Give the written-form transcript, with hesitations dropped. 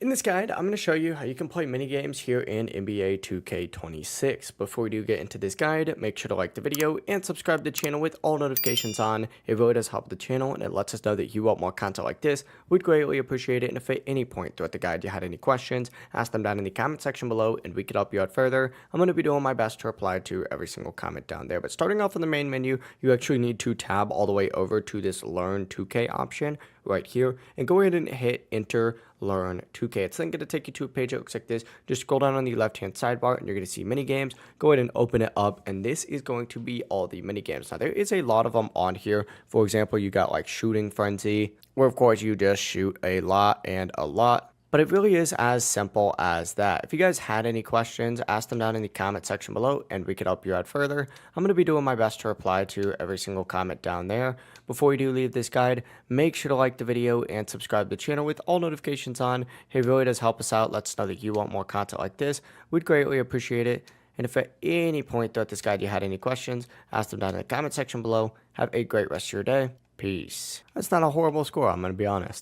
In this guide, I'm going to show you how you can play mini games here in NBA 2K26. Before we do get into this guide, make sure to like the video and subscribe to the channel with all notifications on. It really does help the channel and it lets us know that you want more content like this. We'd greatly appreciate it, and if at any point throughout the guide you had any questions, ask them down in the comment section below and we could help you out further. I'm going to be doing my best to reply to every single comment down there. But starting off in the main menu, you actually need to tab all the way over to this Learn 2K option right here and go ahead and hit enter learn 2K. It's then going to take you to a page that looks like this. Just scroll down on the left hand sidebar and you're going to see mini games. Go ahead and open it up, and this is going to be all the mini games. Now there is a lot of them on here. For example, you got like shooting frenzy, where of course you just shoot a lot and a lot. But it really is as simple as that. If you guys had any questions, ask them down in the comment section below and we could help you out further. I'm going to be doing my best to reply to every single comment down there. Before we do leave this guide, make sure to like the video and subscribe to the channel with all notifications on. It really does help us out. Let us know that you want more content like this. We'd greatly appreciate it. And if at any point throughout this guide you had any questions, ask them down in the comment section below. Have a great rest of your day. Peace. That's not a horrible score, I'm going to be honest.